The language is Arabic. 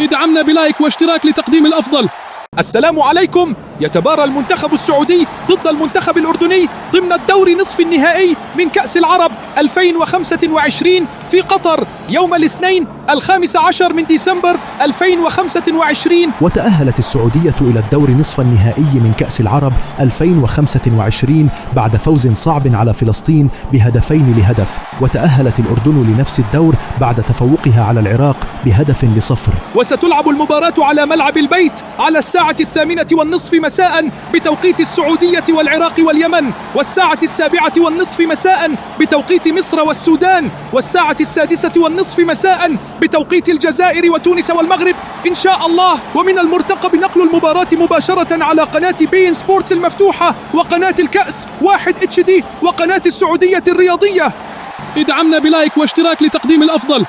ادعمنا بلايك واشتراك لتقديم الأفضل. السلام عليكم. يتبارى المنتخب السعودي ضد المنتخب الأردني ضمن الدور نصف النهائي من كأس العرب 2025 في قطر يوم الاثنين 15 من ديسمبر 2025. وتأهلت السعودية إلى الدور نصف النهائي من كأس العرب 2025 بعد فوز صعب على فلسطين بهدفين لهدف، وتأهلت الأردن لنفس الدور بعد تفوقها على العراق ب1-0. وستلعب المباراة على ملعب البيت على الساعة 8:30 مساء بتوقيت السعودية والعراق واليمن، والساعة 7:30 مساء بتوقيت مصر والسودان، والساعة 6:30 مساء بتوقيت الجزائر وتونس والمغرب إن شاء الله. ومن المرتقب نقل المباراة مباشرة على قناة بي إن سبورتس المفتوحة وقناة الكأس 1 HD وقناة السعودية الرياضية. ادعمنا بلايك واشتراك لتقديم الأفضل.